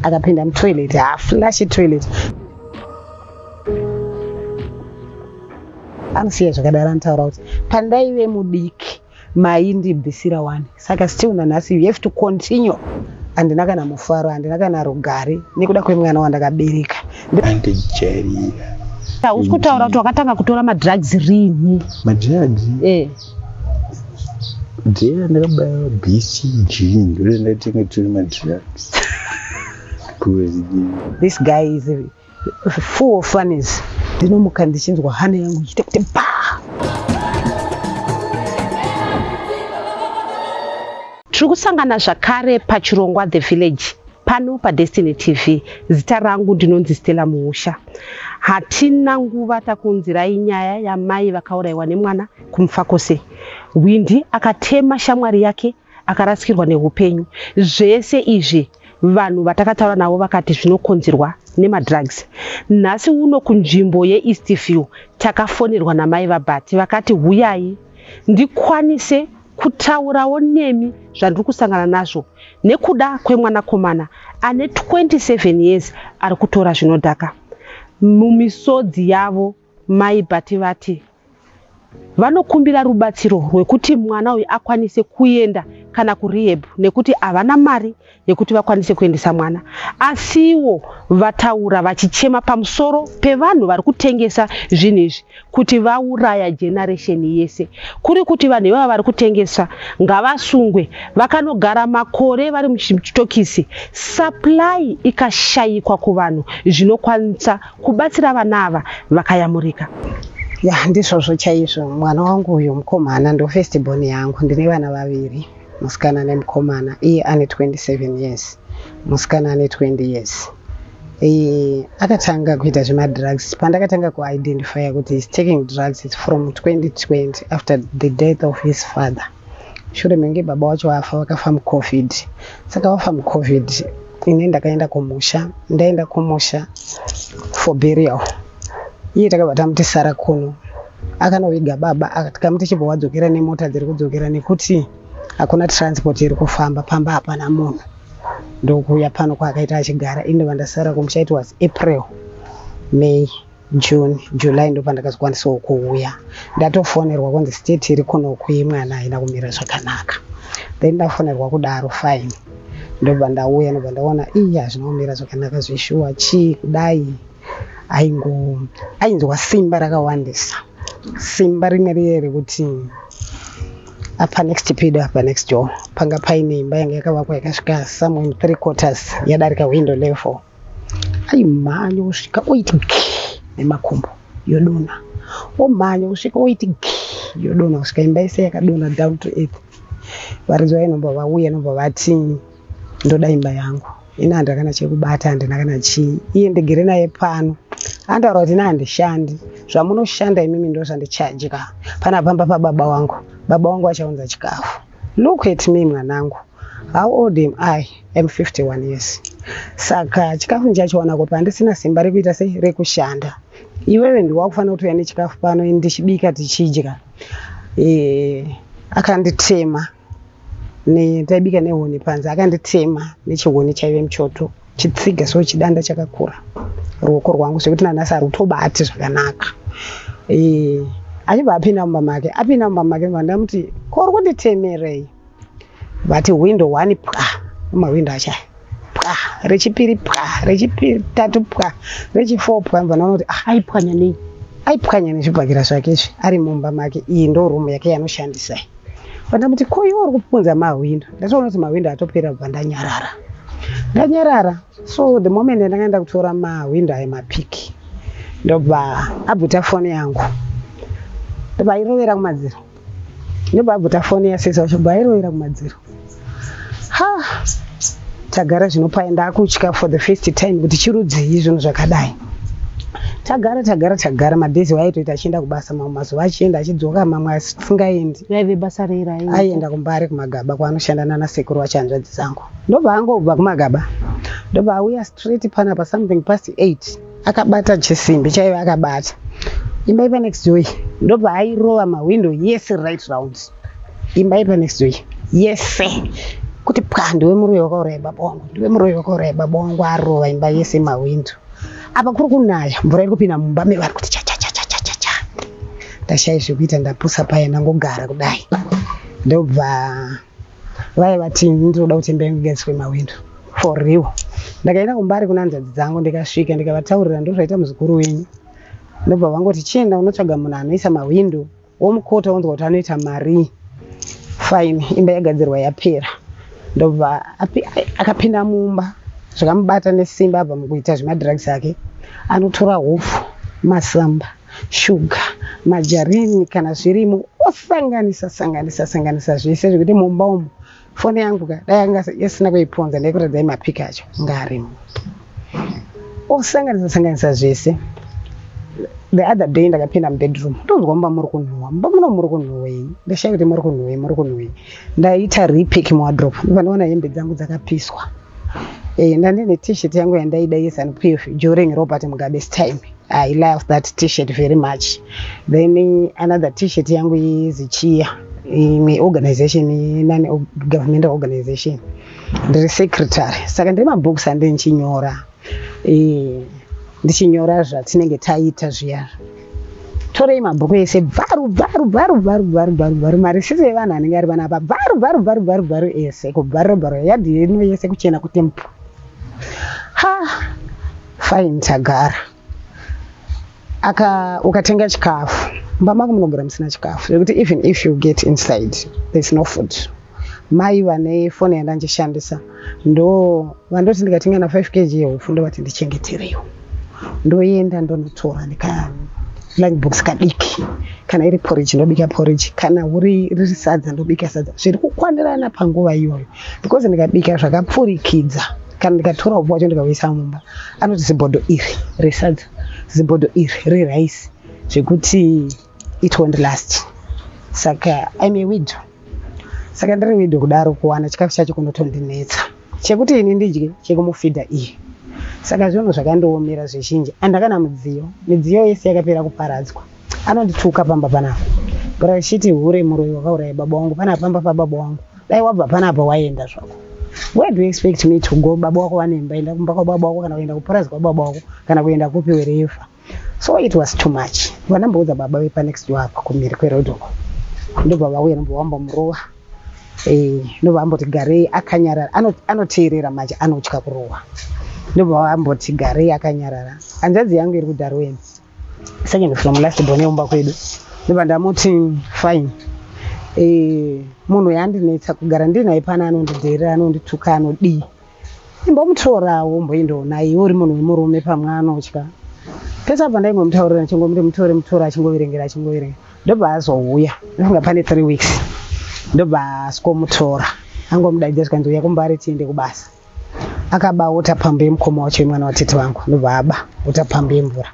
akapinda mutoilet, haflash toilet. Anosiya zvakadaro anotaura kuti pandaive mudiki maindibvisira 1. Saka still nanhasi you have to continue. Handina kana mufaro, handina kana rugare nekuda kwemwana wandakabereka. Andijarira. Uri kutaura kuti wakatanga kutora madrugs rini? Madrugs? Ndiye ndakabaya BCG ndore ndatenga tori madrugs. This guy is full of funnies. Ndinomuka ndichinzwa hana yangu ichite kuti ba. Tiri kusangana zvakare pachirongwa The Village pano paDestiny TV. Zita rangu ndinonzi Stella Muusha. Hatina nguva takunzirai nyaya yamai vakaurayiwa nemwana kumufakose. Windi akatema shamwari yake akarasikirwa neupenyu. Zvese izvi vanhu vatakataura navo vakati zvinokonzerwa nemadrugs. Nhasi uno kunzvimbo yeEastview takafonerwa namai vaBhati vakati huyai ndikwanise kutaurawo nemi zvandiri kusangana nazvo nekuda kwemwanakomana ane 27 years ari kutora zvinodhaka. Mumisodzi yavo mai Bhati vati vanokumbira rubatsiro rwekuti mwana uyu akwanise kuenda kana kurehab nekuti havana mari yekuti vakwanise kuendesa mwana. Asiwo vataura vachichema pamusoro pevanhu vari kutengesa zvinhu izvi kuti vauraya generation yese. Kuri kuti vanhu ivava vari kutengesa ngavasungwe vakanogara makore vari muchitokisi. Supply ikashayikwa kuvanhu zvinokwanisa kubatsira vana ava vakayamurika. Ndizvozvo chaizvo. Mwana wangu uyu mukomana ndo first born yangu. Ndine vana vaviri, musikana nemukomana. Iye ane 27 years, musikana ane 20 years. Akatanga kuita zvemadrugs. Pandakatanga kuidentify kuti he's taking drugs it's from 2020 after the death of his father. Shure menge baba wacho wafa, wakafa muCovid. Saka wafa muCovid, ine ndakaenda kumusha. Ndaenda kumusha for burial. Iye takabata muti Sara kuno akanoviga baba akatikamuti chibva wadzokera nemota dziri kudzokera nekuti hakuna transport iri kufamba pamba hapana munhu. Ndokuuya pano kwaakaita achigara. Ine vandasara kumusha it was April, May, June, July ndo pandakazokwanisawo kuuya. Ndatofonerwa kunzi state iri kuno kuimwana haina kumira zvakanaka. Then ndafonerwa kudaro fine. Ndobva ndauya ndobva ndaona hazvina kumira zvakanaka zvishuwa chii kudai. Ainzwa simba rakawandisa. Simba rine riye rekuti apa next pedo apa next door panga paine imba yanga yakavakwa yakasvika somewhere 3/4 yadarika window level. Aimhanya kusvika oiti nemakumbo yodona. Omhanya kusvika oiti yodona kusvika imba yese yakadona down to earth. Varidzi vainomba vauya nomba vati ndoda imba yangu. Ina handakana chekubata, handina kana chii. Iye ndigere naye pano. Andaura kuti handishandi. Zvamunoshanda imimi ndo zvandicharya. Pana pamba pababa wangu. Baba wangu achaunza chikafu. Look at me mwanangu. How old am I? I'm 51 years. Saka chikafu ndichachiwana kuti handisina simba rekuita sei rekushanda. Iwewe ndiwe wakufanira kuti uya nechikafu pano ndichibika tichidya. Akanditema. Taibika nehuni panze. Akanditema nechihuni chaive muchoto. Chitsiga so chidanda chakakura. Ruoko rwangu zvekuti nanhasi harutobati zvakanaka. Achibva apinda mumba make. Apinda mumba make vandamuti ko uri kunditemerei? Vati window 1 pwa. Mawindo acha pwa. Rechipiri pwa. Rechitatu pwa. Rechi4 pwa. Vanaona kuti aipwanya nei? Aipwanya nezvibhakira zvake izvi ari mumba make. Iyi ndo room yake yanoshandisa. Vandamuti ko iwe uri kupunza mawindo? Ndatoona kuti mawindo atopera bva ndanyarara. So the moment ndakaenda kutora mawindo aya mapiki ndobva abvuta foni yangu. Ndobva airovera kumadziro. Ndobva abvuta foni yasisa chobva airovera kumadziro. Tagara zvinopa ndakutya for the first time kuti chirudzii zvinhu zvakadai. Tagara madhezi waitoita achienda kubasa, mamwe mazuva achienda achidzoka, mamwe asingaendi. Yaive basa reira iwe? Aienda kumbari kumagaba kwaanoshanda nana sekuru wacho hanzvadzi dzangu. Ndobva angobva kumagaba. Ndobva auya straight panapa something past 8. Akabata chisimbi chaive akabata. Imba ipa next door. Ndobva airova mawindo yese right round. Imba ipa next door. Yese. kuti pwa ndiwe muroyi wakareba bongo, ndiwe muroyi wakareba bongo, arova imba yese mawindo. Apa kuri kunaya mvura iri kupinda mumba mevari kuti cha. Ndashaya zvekuita ndapusa paya ndangogara kudai. Ndobva vai vati ndinoda kuti ndengedzwe mawindo for real. Ndakaenda kumbari kuna hanzvadzi dzangu ndikasvika ndikavataurira ndozvaita muzukuru wenyu. Ndobva vangoti chienda unotsvaga munhu anoisa mawindo womukota unzwa kuti anoita mari. Fine, imba yagadzirwa yapera. Ndobva akapinda mumba zvakamubata nesimba abva mukuita zvemadrugs ake. Anotora hupfu, masamba, shuga, majarini kana zvirimo osanganisa zvese zvekuti mumba umu foni yangu dai anga yasina kuiponza ndaikuratidza mapika acho ngarimo. Osanganisa zvese. The other day ndakapinda mubedroom ndonzwa mumba muri kunhuhwa. Mumba muno muri kunhuhwei? Ndashaya kuti muri kunhuhwei. Ndaita repick muwardrobe. Ndinoona hembe dzangu dzakapiswa. Ndandine t-shirt yangu yandaida yeZANU-PF during Robert Mugabe's time. I love that t-shirt very much. Then another t-shirt yangu yeZichia, organization, non-government organization. Ndiri secretary. Saka ndiri mabooks andichinyora. Ndichinyora zvatinenge taita zviya. Torei mabhuku ese bvaru. Marisisi evanhu anenge ari panapa bvaru ese kubvaru yadhi yenu yese kuchena kutempu. Fine, tagara. Ukatenga chikafu mumba mako munogara musina chikafu zvekuti even if you get inside there's no food. Mai vane foni yandanchishandisa ndo vandoti ndikatenga na 5 kg yeupfu ndovati ndichengeterewo. Ndoenda ndonotora lunchbox kadiki. Kana iri porridge ndobika porridge, kana riri sadza ndobika sadza. Zviri kukwandirana panguva iyoyo because ndikabika zvakapfurikidza. Kana ndikatora upfu wacho ndikauisa mumba anoti zibhodho iri resadza, zibhodho iri rerice, zvekuti it won't last. Saka I'm a widow. Saka ndiri widow kudaro kuwana chikafu chacho kunotondinetsa. Chekuti ini ndidye chekumufidha iye. Saka zvinhu zvakandoomera zvizhinji. Andakana midziyo yese yakapera kuparadzwa. Anondituka pamba panapa. Bora achiti hure muroyi wakauraya baba wangu panapa pababa wangu. Dai wabva panapa waenda zvako. Where do you expect me to go? Baba wako wanemba enda kumba kwa baba wako kana kuenda kuparadzwa kwa baba wako kana kuenda kupi wherever. So it was too much. Vanamboudza baba wepa next door apa kumiri kweroad uko. Ndobva vauya ndombovamba murowa. Ndobva amboti garei akanyarara. Anoteerera manje anotya kurowa. Ndobva amboti garei akanyarara. Hanzvadzi yangu iri kuDarwin. Second from last born yomba kwedu. Ndobva ndamuti fine. Munhu yandinetsa kugara ndinaye pana anondidheerera anondituka anodii. Imbomutorawo mboindoona iwe uri munhu wemurume pamwe anotya. Pesa apa ndaingomutaurira mutora achingoverengera. Ndobva azouya. Ndinonga pane 3 weeks. Ndobva asikomutora. Angomudaidza zvikanzi uya kumbari tiende kubasa. Akaba utapambe yemukoma wacho mwana watete wangu. Ndobva aba utapambe yemvura.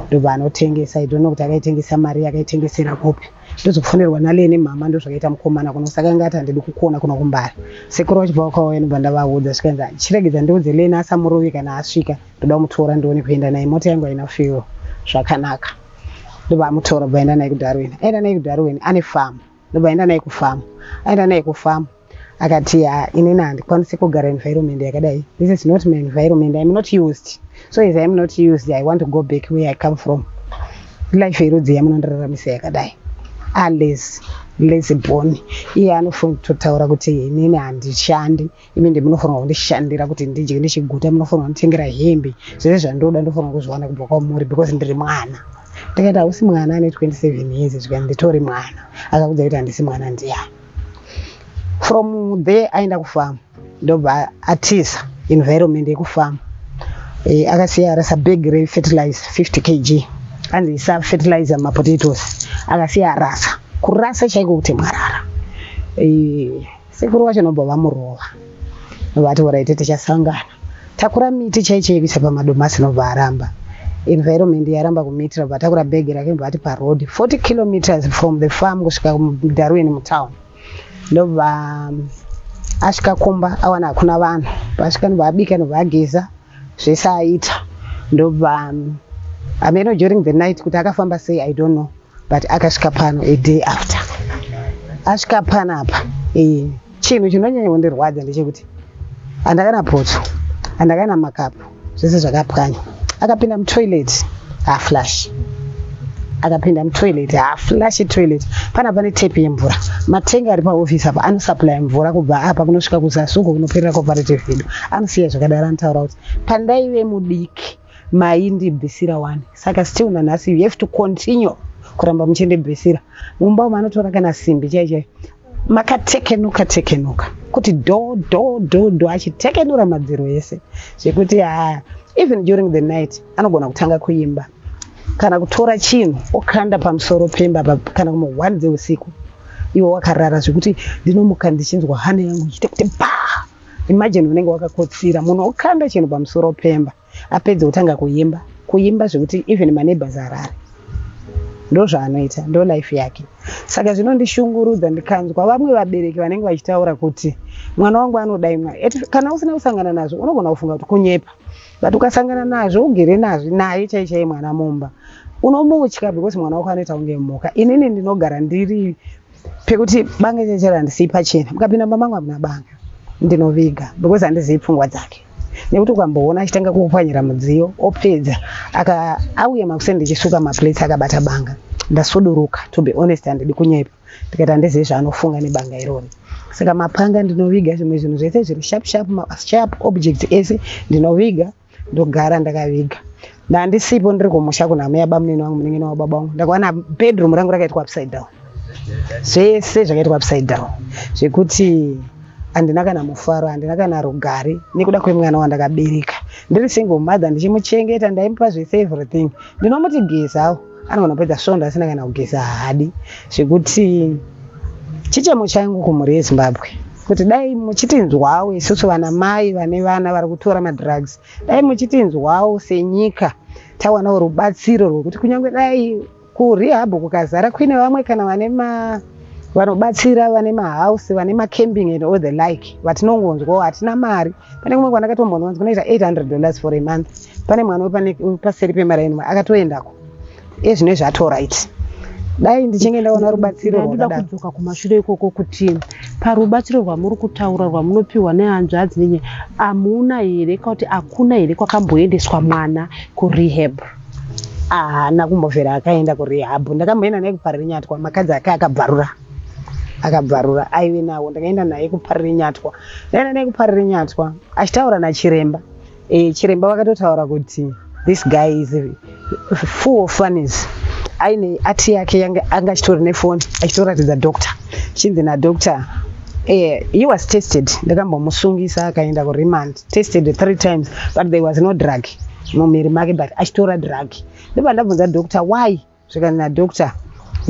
Ndobva anotengesa. I don't know kuti akaitengesa mari yakaitengesera kupi. Ndozofonerwa nalene mama ndozvakaita mukomana kuno saka ngati handidi kukona kuno kumbari. Sekuru wachibva wakauya ndobva ndavaudza zvikanzi chiregedza ndiudze lene asamurovi kana asvika ndoda kumutora ndione kuenda naye mota yangu haina fuel zvakanaka. Ndobva amutora bva enda naye kuDarwin. Aenda naye kuDarwin ane farm. Ndobva enda naye kufarm. Aenda naye kufarm. Akati inini handikwanisi kugara environment yakadai. This is not my environment. I'm not used. So as I'm not used, I want to go back where I come from. Life yerudzi yamunondararamisa yakadai. Lazy born. Iye anofunga kutotaura kuti inini handishandi. Imi ndinofanira kundishandira kuti ndidye ndichiguta munofanira kunditengera hembe. Zvese zvandoda ndofanira kuzviwana kubva kwamuri because ndiri mwana. Ndikati hausi mwana ane 27 years zvika nditori mwana. Akakudza kuti handisi mwana ndiyani. From there aenda kufarm. Ndobva atiza environment yekufarm. Akasiya rasa bag fertilizer 50 kg. Anzi isa fertilizer mapotatoes. Akasiya rasa. Kurasa chaiko kuti mwarara. Sekuru wacho nobva vamurova. Vati waraite tichasangana. Takura miti chaichaikuisa pamadomasi nobva aramba. Environment yaramba kumitira bva takura bag rake mbati paroad 40 kilometers from the farm kusvika kuDarwin mutown. Ndobva asvika kumba awana hakuna vanhu. Pasvika ndobva abika ndobva ageza zvese aita. Ndobva ameno during the night kuti akafamba sei I don't know, but akasvika pano a day after. Asvika panapa chinhu chinonyanya kundirwadza ndechekuti handakana poto, handakana makapu, zvese zvakapwanya. Akapinda mutoilet haflash, akapinda mutoilet haflash toilet. Pane tepi yemvura, matenga ari paofisi apa anosupply mvura kubva apa kunosvika kuzasi uko kunoperera cooperative yedu. Anosiya zvakadaro, anotaura kuti pandaive mudiki maindibvisira 1. Saka still nanhasi you have to continue kuramba muchindibvisira. Mumba umu anotora kana simbi chaiyo makatekenuka kuti do achitekenura madziro ese zvekuti even during the night anogona kutanga kuimba kana kutora chinhu okanda pamusoro pemba kana kuma 1 dzeusiku iwo wakarara zvekuti ndinomuka ndichinzwa hana yangu ichite kuti pa. Imagine unenge wakakotsira munhu okanda chinhu pamusoro pemba apedza kutanga kuimba zvekuti even maneighbors arare. Ndo zvaanoita, ndo life yake. Saka zvinondishungurudza ndikanzwa vamwe vabereki vanenge vachitaura kuti mwana wangu anodai kana usina kusangana nazvo unogona kufunga kuti kunyepa, but ukasangana nazvo ugere nazvo naye chaichai mwana mumba unomutya because mwana wako anoita kunge mhuka. Inini ndinogara ndiri pekuti banga chechera ndisiyi pachena, mukapinda mumba mangu hamuna banga ndinoviga because handizivi pfungwa dzake. Nekuti ukamboona achitanga kupwanyira mudziyo opedza auya makuseni ndichisuka maplates akabata banga ndasuduruka, to be honest handidi kunyepa, ndikati handizivi zvaanofunga nebanga irori. Saka mapanga ndinoviga, zvimwe zvinhu zvese zviri sharp objects ese ndinoviga, ndogara ndakaviga. Ndandisipo ndiri kumusha kuna mai abamunini wangu munenge wababa wangu ndakaona bedroom rangu rakaitwa upside down, zvese zvakaitwa upside down zvekuti handina kana mufaro, handina kana rugare nekuda kwemwana wandakabereka. Ndiri single mother ndichimuchengeta, ndaimupa zvese everything. Ndinomuti gezawo anogona kupedza svondo asina kana kugeza hadi, zvekuti chichemo changu kumhuri yeZimbabwe kuti dai muchitinzwawo isusu vana mai vane vana vari kutora madrugs, dai muchitinzwawo senyika tawanawo rubatsiro rwekuti kunyange dai kurehab kukazara kuine vamwe kana vanobatsira vane mahouse vane macamping and all the like vatinongonzwawo hatina mari. Pane kumwe kwandakatomboonza kunoita $800 for a month. Pane mwana paseri pemaraini akatoendako ezvino zvatoright. Dai ndichinge ndaona rubatsiro rwakadaro. Kudzoka kumashure ikoko kuti parubatsiro rwamuri kutaura rwamunopiwa nehanzvadzi nenye amuna here kuti akuna here kwakamboendeswa mwana kurehab? Haana kumbovhera akaenda kurehab. Ndakamboenda naye kuParire Nyatwa, makadzi ake akabvarura aive nawo. Ndakaenda naye kuParire Nyatwa, ndaenda naye kuParire Nyatwa achitaura nachiremba. Chiremba vakatotaura kuti this guy is full of funnies. Aine ati yake anga achitori nefoni achitoratidza doctor chinzi nadoctor he was tested. Ndakambomusungisa akaenda kuremand, tested 3 times but there was no drug mumiri make, but achitora drug. Ndipo ndabvunza doctor why, zvikani nadoctor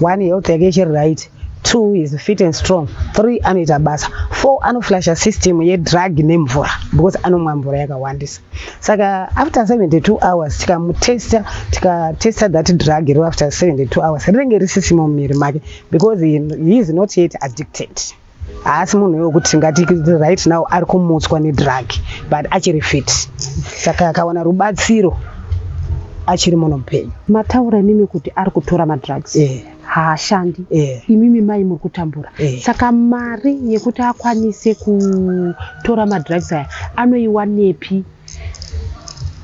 1 health yake ichiri right, 2 is fit and strong, 3 anoita basa, 4 anoflasha system yedrug nemvura because anomwa mvura yakawandisa. Saka after 72 hours tikamutesta, tikatesta that drug iri after 72 hours rinenge risisimo mumiri make because he is not yet addicted. Haasi munhu wekuti ngati right now ari kumutswa nedrug but achiri fit. Saka akawana rubatsiro achiri munhu mupenyu. Mataura nimi kuti ari kutora madrugs haashandi, imimi mai muri kutambura. Saka mari yekuti akwanise kutora madrugs aya anoiwanepi?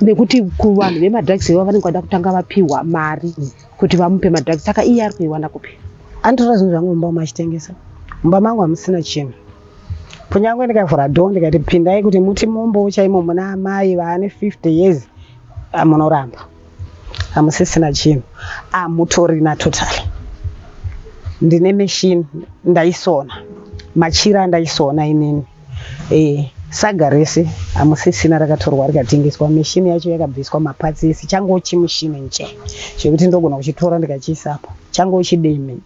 Nekuti kuvanhu vemadrugs ivo vanenge vada kutanga vapiwa mari kuti vamupe madrugs, saka iye ari kuiwana kupi? Anotora zvinhu zvangu mumba umu achitengesa. Mumba mangu hamusina chinhu. Kunyangwe ndikavhura dhoo ndikati pindai kuti muti mombo chaimo muna amai vaane 50 years munoramba, hamusisina chinhu. Mutorina totally. Ndine machine ndaisona, machira ndaisona inini. Saga rese hamusisina rakatorwa rikatengeswa, machine yacho yakabviswa mapatsi ese, chango chimushini nje zvekuti ndogona kuchitora ndikachiisapo, chango chideme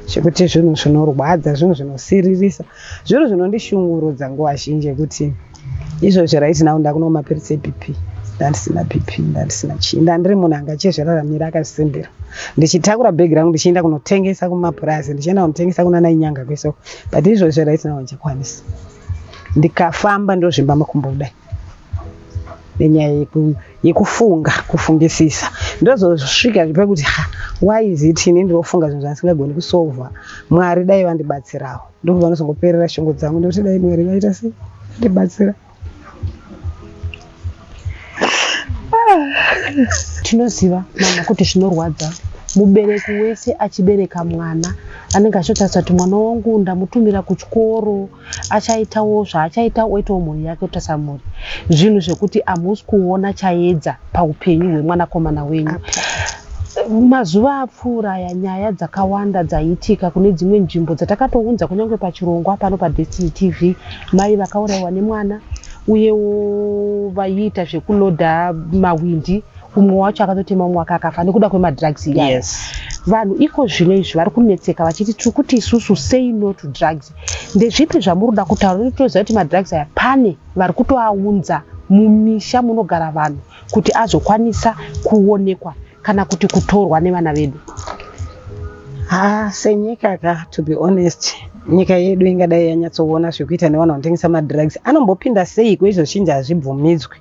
zvekuti zvinhu zvinorwadza, zvinhu zvinosiririsa, zvinhu zvinondishungurudza nguva zhinji kuti izvozvo right now ndakuno mapiritsi eBP, ndandisina BP, ndandisina chii, ndandiri munhu angachizviraramira akasimbira, ndichitakura bhegi rangu ndichienda kunotengesa kumapurazi, ndichienda kunotengesa kuna Nainyanga kwese, but izvozvo right now ndichakwanisa. Ndikafamba ndozvimba makumbo kudai. nenyaya yekufunga kufungisisa ndozosvika pekuti why is it ini ndinofunga zvinhu zvandisingagoni kusolva Mwari dai vandibatsirawo ndobva vanozongoperera shongo dzangu ndokuti dai Mwari vaita sei ndibatsira. Tinoziva mama kuti zvinorwadza mubereki wese achibereka mwana anenge achotarisa kuti mwana wangu ndamutumira kuchikoro achaitawo zvaachaita oitawo mhuri yake otasamuri zvinhu zvekuti hamusi kuona chaedza paupenyu hwemwanakomana wenyu. Mazuva apfuura aya nyaya dzakawanda dzaitika kune dzimwe nzvimbo dzatakatounza kunyange pachirongwa pano paDestiny TV mai vakaurayiwa nemwana uyewo vaiita zvekulodha mawindi umwe wacho akatotema umwe wake akafa nekuda kwemadrugs iya. Yes. Vanhu iko zvino izvi vari kunetseka vachiti tikuti isusu say no to drugs. Ndezvipi zvamuroda kutaura kuti toziva kuti madrugs aya pane vari kutoaunza mumisha munogara vanhu kuti azokwanisa kuonekwa kana kuti kutorwa nevana vedu? Senyika to be honest nyika yedu ingadai yanyatsoona zvekuita nevanhu vanotengesa madrugs anombopinda sei kuizvozhinji hazvibvumidzwi.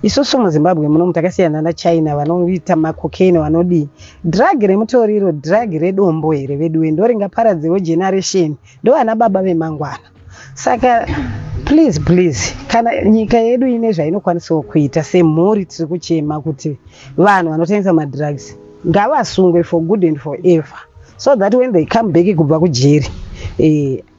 Isusu muZimbabwe muno takasiyana naChina vanoita macocaine vanodii. Drug remutoriro drug redombo here vedu ndo ringaparadzewo generation ndo vana baba vemangwana. Saka please kana nyika yedu ine zvainokwanisawo kuita semhuri tiri kuchema kuti vanhu vanotengesa madrugs ngavasungwe for good and forever so that when they come back kubva kujeri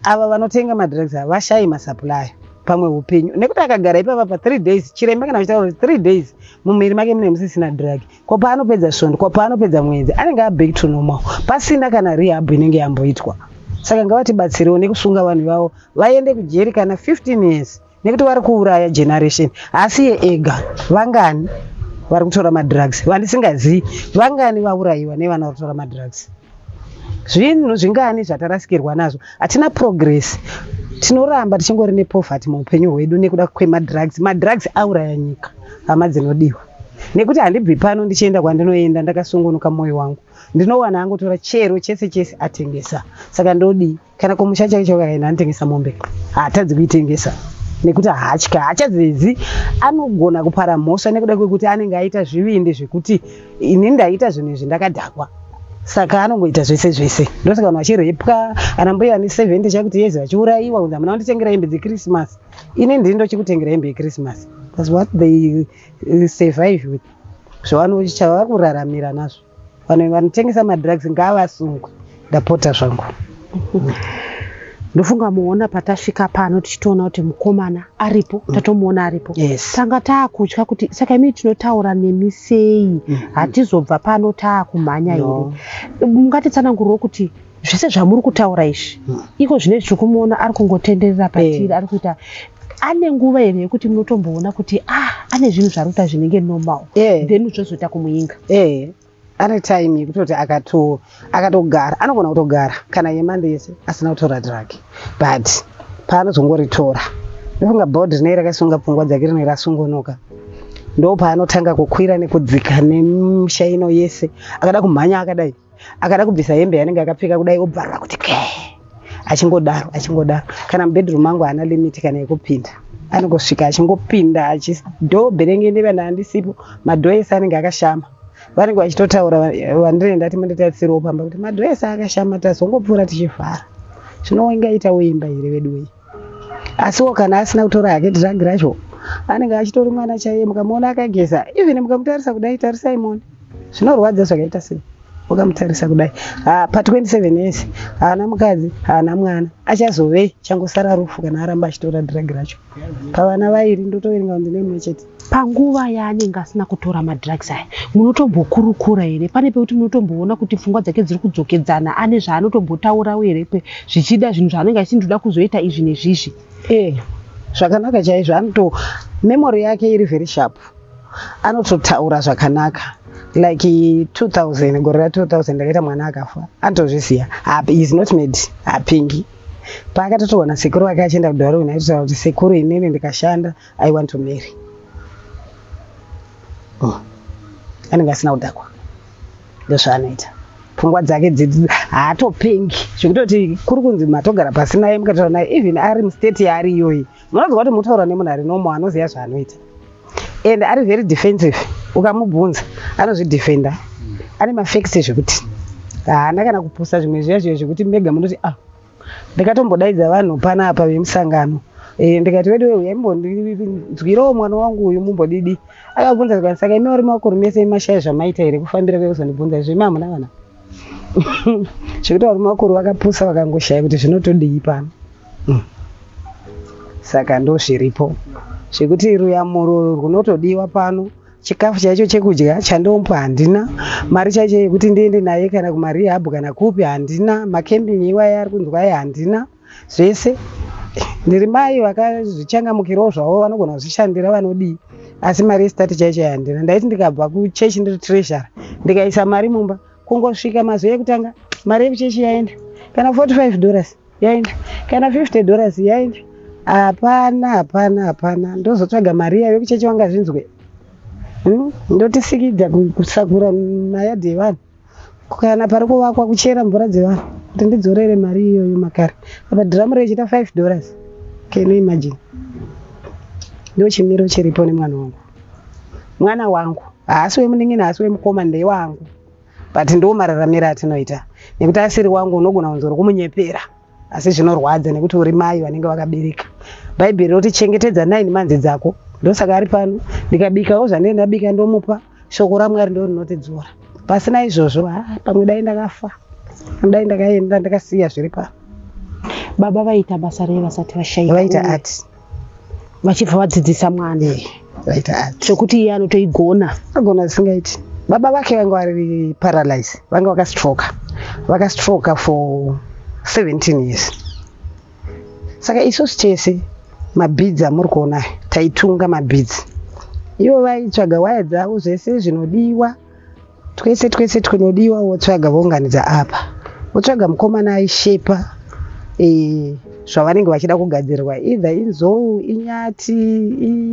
ava vanotenga madrugs havashayi masupply pamwe upenyu nekuti akagara ipapa pa 3 days chiremba kana achitaura 3 days mumiri make mune musisina drug ko paanopedza svondo ko paanopedza mwedzi anenge back to normal pasina kana rehab inenge yamboitwa. Saka ngavatibatsirewo nekusunga vanhu vavo vaende kujeri kana 15 years nekuti vari kuuraya generation. Asi ega vangani vari kutora madrugs vandisingazivi vangani vaurayiwa nevana vari kutora madrugs. Zvinhu zvingani zvatarasikirwa nazvo hatina progress tinoramba tichingori nepoverty muupenyu hwedu nekuda kwemadrugs. Madrugs auraya nyika hama dzinodiwa nekuti handibvi pano ndichienda kwandinoenda ndakasungunuka mwoyo wangu ndinowana angotora chero chese atengesa. Saka ndodi kana kumusha chake chakaenda anotengesa mombe haatadzi kuitengesa nekuti haachadzidzi anogona kupara mhosva nekuda kwekuti anenge aita zvivindi zvekuti ini ndaita zvinhu izvi ndakadhakwa. Saka anongoita zvese ndosaka vanhu vachirepwa ana mbuya ane 70 chakuti yezi vachiurayiwa kunzi hamuna kunditengera hembe dzekrismas. Ini ndini ndochikutengera hembe yekrismas. That's what they survive with. Chavari kuraramira nazvo. Vanhu vanotengesa madrugs ngavasungwe. Ndapota zvangu. Ndofunga muona patasvika pano tichitoona kuti mukomana aripo tatomuona aripo. Yes. Tanga taakutya kuti saka imi tinotaura nemisei hatizobva pano taakumhanya here. Mungatitsananguriro kuti zvese zvamuri kutaura izvi iko zvine zviri kumuona ari kungotenderera patiri ari kuita ane nguva here yekuti munotomboona kuti ane zvinhu zvari kuita zvinenge normal then zvozoita kumuinga. Ane time yekutoti akatogara anogona kutogara kana yemande yese asina kutora drug but paanozongoritora ndofunga bhodhi rinei rakasunga pfungwa dzake rinei rasungunuka ndo paanotanga kukwira nekudzika nemisha ino yese akada kumhanya akadai akada kubvisa hembe yanenge akapfeka kudai obvarira kuti achingodaro kana mubedroom mangu haana limiti kana yekupinda anongosvika achingopinda dhobherenge ndevana handisipo madho ese anenge akashama vanenge vachitotaura vandinenda ati manditarisirawo pamba kuti madho ese akashama tazongopfuura tichivhara zvinoingaita uimba here vedu wei. Asiwo kana asina kutora hake drug racho anenge achitori mwana chaiye mukamuona akageza even mukamutarisa kudai tarisai muone zvinorwadza zvakaita sei ukamutarisa kudai pa 27 years haana mukadzi haana mwana achazovei changosara rufu kana aramba achitora drug racho. Pavana vairi ndotoverenga kunzi nemwe chete. Panguva yaanenge asina kutora madrugs aya munotombokurukura here pane pekuti munotomboona kuti pfungwa dzake dziri kudzokedzana ane zvaanotombotaurawo here zvichida zvinhu zvaanenge achindoda kuzoita izvi nezvizvi? Zvakanaka chaizvo memory yake iri very sharp anototaura zvakanaka like 2000 gore ra2000 ndakaita mwana akafa anotozviziva is not made hapingi. Paakatotowana sekuru wake achienda kudhara unaitotaura kuti sekuru inini ndikashanda I want to marry. Anenge asina kudhakwa ndozvaanoita pfungwa dzake haatopengi zvekutoti kuri kunzi matogara pasi naye mukataura naye even ari mustate yaari iyoyi munozwa kuti mutaura nemunhu ari nomo anoziva zvaanoita. and ari very defensive. Ukamubvunza anozvidefenda, ane mafacts zvekuti haana kana kupusa zvimwe zviya zvekuti mega munoti ndakatombodaidza vanhu panapa vemusangano ndikati wedu uyai mumbonzwirawo mwana wangu uyu mumbodidi. Akabvunza zvakati saka imi uri makuru mese mashaya zvamaita here kufambira kwekuzondibvunza izvo imi hamuna vana zvekuti vari makuru vakapusa vakangoshaya kuti zvinotodii pano. Saka ndo zviripo zvekuti ruyamuro runotodiwa pano. Chikafu chacho chekudya chandompa handina, mari chacho yekuti ndiende naye kana kumarehab kana kupi handina, makembingi iwaya ari kunzwa ayi handina. Zvese ndiri mai vakazvichangamukirawo zvavo vanogona kuzvishandira vanodii, asi mari yesitati chaicho handina. Ndaiti ndikabva kuchechi ndiri treasurer ndikaisa mari mumba, kungosvika mazuva ekutanga mari yekuchechi yaenda, kana $45 yaenda, kana $50 yaenda. Hapana. Ndozotsvaga mari yayo yekuchechi wanga zvinzwe. Ndotisikidza kusakura mayadhi evanhu kana pari kuvakwa kuchera mvura dzevanhu kuti ndidzorere mari iyoyo makare. Apa dhiramu rechiita $5. Can you imagine? Ndo chimiro chiripo nemwana wangu. Mwana wangu haasi wemuning'ina, haasi wemukoma, ndewangu, but ndo mararamiro atinoita. Nekuti asiri wangu unogona kunzori kumunyepera, asi zvinorwadza nekuti uri mai vanenge vakabereka. Bhaibheri roti chengetedza 9 manzi dzako. Ndosaka ari pano ndikabikawo zvandenge ndabika ndomupa, shoko raMwari ndo rinotidzora. Pasina izvozvo pamwe dai ndakafa, dai ndakaenda ndakasiya zviri pano. Baba vaita basa rei vasati vashaika? Vaita art, vachibva vadzidzisa mwana vaita art zvokuti iye anotoigona. agona zvisingaiti. Baba vake vanga vari paralyzed, vanga vakastroka for 17 years. Saka isusu chese mabhidzi amuri kuona taitunga mabhidzi, ivo vaitsvaga waya dzavo zvese zvinodiwa, twese twinodiwa wotsvaga vounganidza apa, wotsvaga mukomana aishepa zvavanenge vachida kugadzirwa, either inzou, inyati,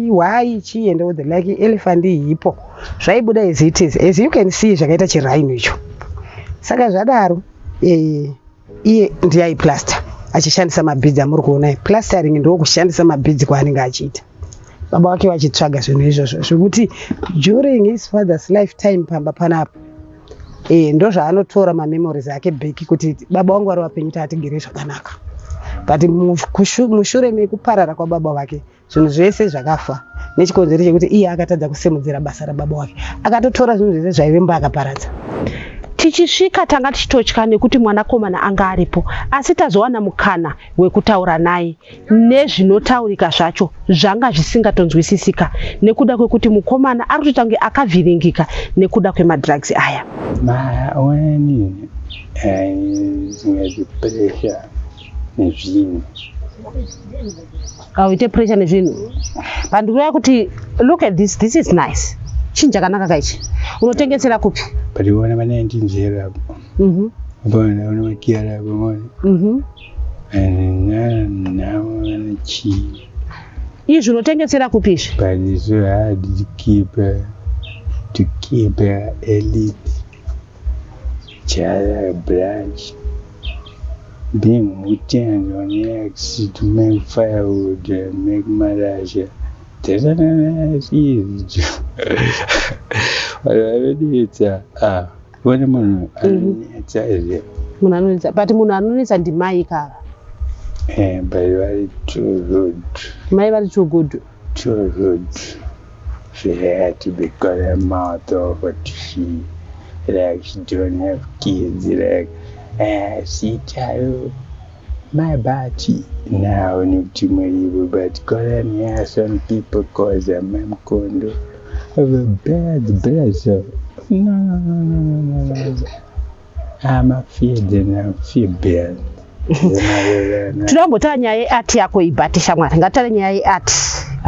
ihwai, chii and the like, elephant ihipo, zvaibuda as it is, as you can see zvakaita chiraino icho. Saka zvadaro iye ndiye aiplaster achishandisa mabhidzi amuri kuona. Plastering ndo kushandisa mabhidzi kwaanenge achiita. Baba wake vachitsvaga zvinhu izvozvo zvekuti during his father's lifetime pamba panapa ndo zvaanotora mamemories ake bheki kuti baba wangu vari vapenyu taatigere zvakanaka, but mushure mekuparara kwababa wake zvinhu zvese zvakafa, nechikonzero chekuti iye akatadza kusimudzira basa rababa wake, akatotora zvinhu zvese zvaivemba akaparadza. Tichisvika tanga tichitotya nekuti mwanakomana anga aripo, asi tazowana mukana wekutaura naye nezvinotaurika zvacho zvanga zvisingatonzwisisika nekuda kwekuti mukomana ari kutotange akavhiringika nekuda kwemadrugs aya. Maonini zvingazipresha nezvinhu. Auite pressure nezvinhu. Pandikuya kuti look at this is nice. Chinhu chakanaka kaichi. Unotengesera kupi? Pariona ma19 apo. Bona una makiara apo mona. Na chi. Izvi unotengesera kupi izvi? But it's so hard to keep elite Chala branch being weekend on X to make firewood and make malaria. There's an easy. What am I? But Munanisa Dimaika. But you are too good. My very too good. Too good. She had to be cut a mouth of what she like. She don't have kids. Like, see, child, my body now need to marry, but calling me some people cause a mem condo of a bad brother. No. I'm afraid and I feel bad. Tinambotara nyaya yeati yako ibatisha mwana. Ngatare nyaya yeati.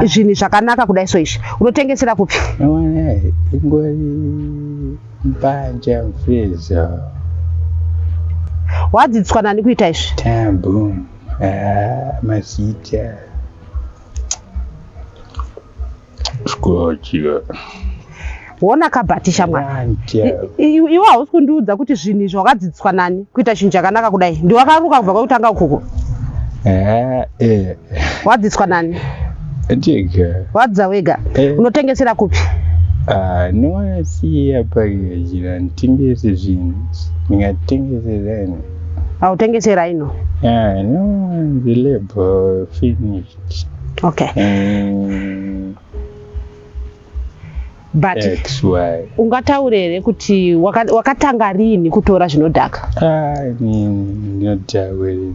Zvinhu zvakanaka kudai so izvi. Unotengesera kupi? Mwana ingori mbanja mfreeza. Wadzidziswa nani kuita izvi? Tambo. Masita. Skochiga. Wona kabatisha mwana. Iwe hausi kundiudza kuti zvinhu izvi wakadzidziswa nani kuita chinhu chakanaka kudai. Ndi wakaruka kubva kwekutanga ukoko. Wadzidziswa nani? Jega. Wadza wega. Unotengesera kupi? Niwana siya pakira ntingese zvinhu. Ningatengese zani. Autengesera ino? No, the label finished. Okay. But XY. Ungataurere kuti wakatanga rini kutora zvinodhaka? Ndinotaurira.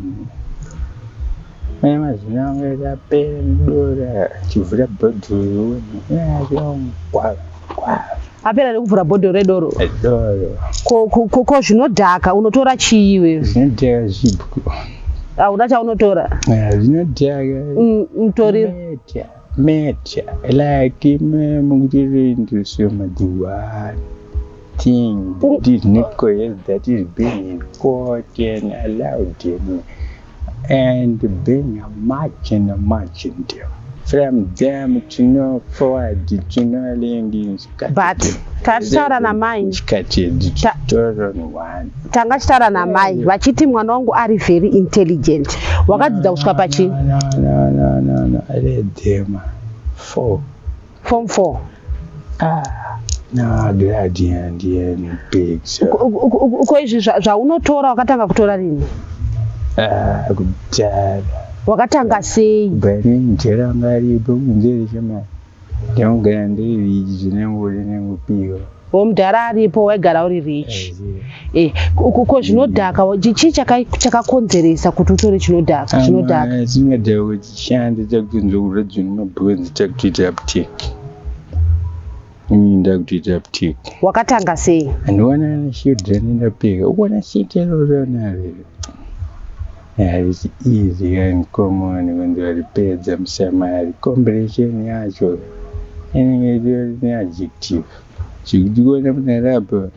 Mama zinanga pera ndora chivura bhodhoro. Apera nekuvhura bhodhoro redoro? Doro. Ko zvinodhaka unotora chii wewe? Zvinodhaka zvibuku. Auna chaunotora? Zvinodhaka. Mutori Mecha, like Mungiri so much one thing that is not correct, that is being in court and allowed him, and being a match and a match in them. From them to know forward to know landings. But Tachara na mai. Tanga chitara na mai. Vachiti mwana wangu ari very intelligent. Wakadzidza kusvika pachi? No. I read them. 4. Form 4. No, gradient and big. Uko izvi zvaunotora wakatanga kutora rini? Kudhara. Wakatanga sei? Bani njera ngaripo kunzeri chema. Ndinogara ndiri rich zvinengori nengupiro. Mudhara aripo waigara uri rich. Uko zvinodhaka chii chakakonzeresa kuti utore chinodhaka? Zvinodhaka. Zvinodhaka kuti chishande chakutonzwa kuradzwa nemabhonzi chakutoita uptake. Ndakutoita uptake. Wakatanga sei? Andiwana nechildren ndapeka. Ukuona chitero ronare. It's easy and common when they are paid them summary combination yacho. Anyway, the adjective. Chikuona munarapo.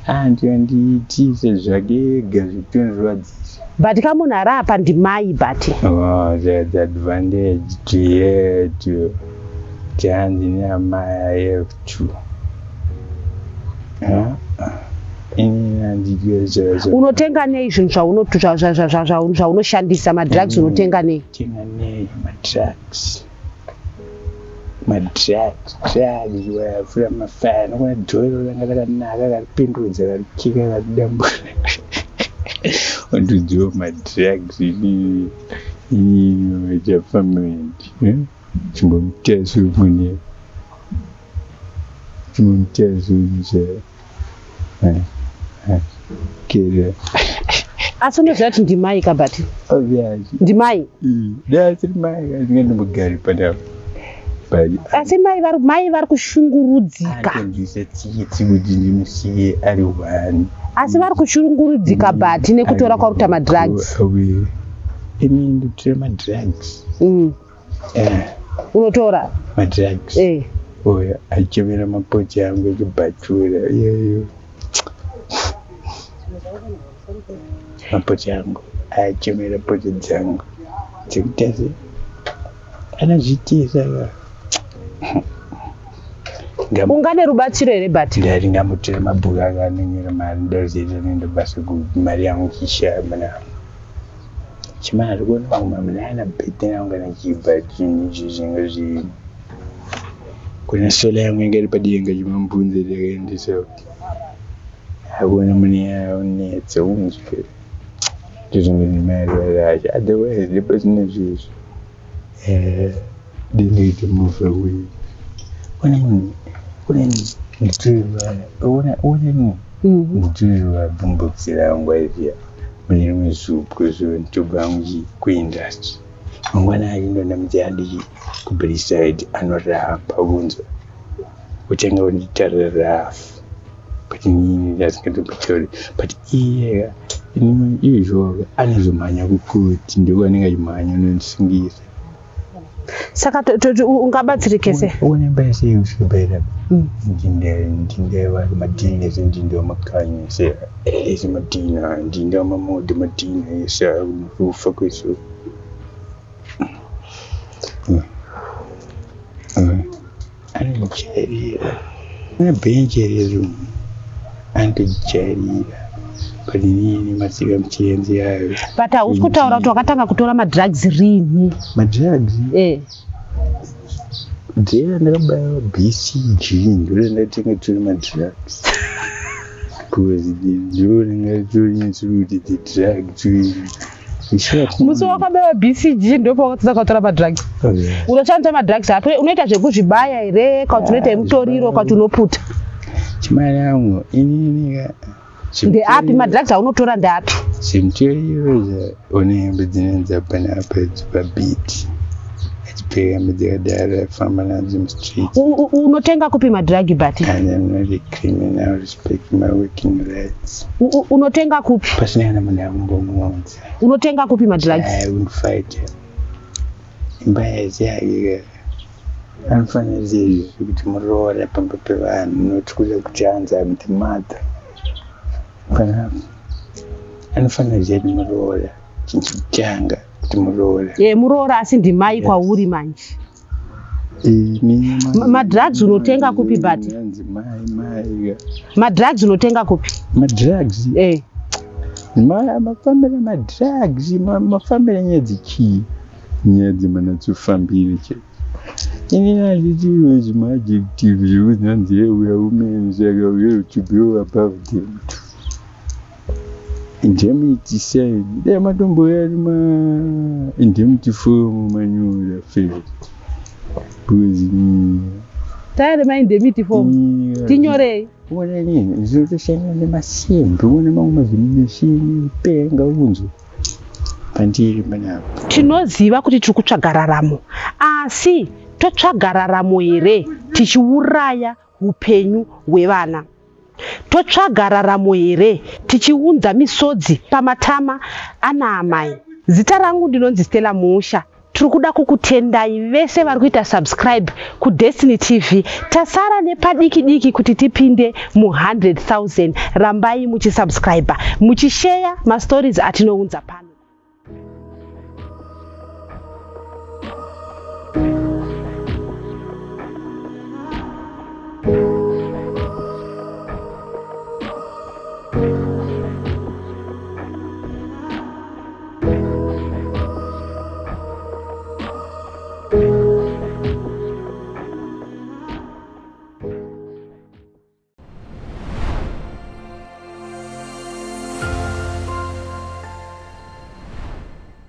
And Jesus again words. But kama unarapa ndimai bati. Oh, the advantage to Tanzania my F2. Unotenga nei zvinhu zvaunoshandisa madrugs unotenga nei? Tenga nei madrugs. Drugs wavura mafana kuna dhoro ranga rakanaka karipindudza karikika karidambura. Wandodziwa madrugs ini chafamend. Chimbomutasu mune. Kira. Asi unoziva kuti ndimai kabati? Ndimai? Asi mai ndingandombogari panapa. Asi mai vari kushungurudzika. Akanzwisa tsitsi kuti ndimusiye ari one. Asi vari kushungurudzika bati nekutora kwakuita madrugs. Ini ndotora madrugs. Unotora? Madrugs. Oya, achemera mapochi angu echibhatura iyoyo. Mapochi angu achemera pochi dzangu dzekutase anazvitiza ungane rubatsiro here bati? Ndaringamutora mabhuku akanonyera mari ndoziita nendo basa kuti mari yangu chishama chimari kuona vamwe munana bhete nangu kana chibva chinhu izvi zvinga zvinhu kuna sola yangu inga iri padienga chimambunze ndakaendesa akuona mune yaonetsa unzwe ndizvinge ndimari racho otherwise ndipo zvine zvizvo dingaite move away kuna munhu kuna mudzirirwa mudzirirwa boombox rangu aizia mune rimwe zupu zo nditobva angu kuindustry mangwana achindona mudzihandi kuBridgeside anorapa kunzwa kutanga kunditarira rafu but inini ndasingatombotauri but iyeka izvoka anozomhanya kukoti ndokwanenge achimhanya unondisingisa saka ungabatsirike sei? Unemba sei usikubaira ndindewa madina ezindindewa makanyi se ezi madina ndindewa mamodi madina esa ufa kwesu andijarira anabhenjerero andijarira paninini masika muchienzi yayo but hausi kutaura kuti wakatanga kutora madrugs rini? Madrugs? Jera ndakabayiwa BCG ndore ndatenga turi madrugs because ndore ngatoriinsuruti drug turi musi wakabewa BCG ndopo wakatsa kutora madrugs. Unoshandisa madrugs apo unoita zvekuzvibaya here kana unoita yemutoriro kana unoputa chimari yangu inini ndeapi madrugs aunotora ndeapi semutoriro one hembe dzinenza panapa pabiti achipfeka hembe dzakadaro afamba nadzo mustreet. Unotenga kupi madrugi bati? And I'm not a criminal, respect my working rights. Unotenga kupi? Pasina kana munhu akumbomudza. Unotenga kupi madrugs? I won't fight him. Mbaya dzake anofanira zvezvo kuti muroora pamba pevanhu noti kuda kuti anza kuti mata panapa anofanira zvedu muroora chinchitanga kuti muroora muroora asi ndimai kwauri manje. Madrugs unotenga kupi bati? Madrugs unotenga kupi? Madrugs? Mafambira madrugs, mafambira nyaya dzechii? Nyaya dzemanatsofambire che. Ini handitiwo zvimaadjective zvekuti hanzi we are women, saka we have to go above them. Indemnity sign. Dai matomboya indemnity form manyora failed. Tayari maindemnity form tinyorei uone nini zvinotoshandisa nemasimbi uone mamwe mazvinimeshini penga unzo pandiri panapo. Tinoziva kuti tiri kutsvaga raramo asi totsvaga raramo here tichiuraya upenyu hwevana? Totsvaga raramo here tichiunza misodzi pamatama ana amai? Zita rangu ndinonzi Stella Musha. Tiri kuda kukutendai vese vari kuita subscribe kuDestiny TV. Tasara nepadiki diki kuti tipinde mu100,000. Rambai muchisubscribe, muchishare mastories atinounza pano.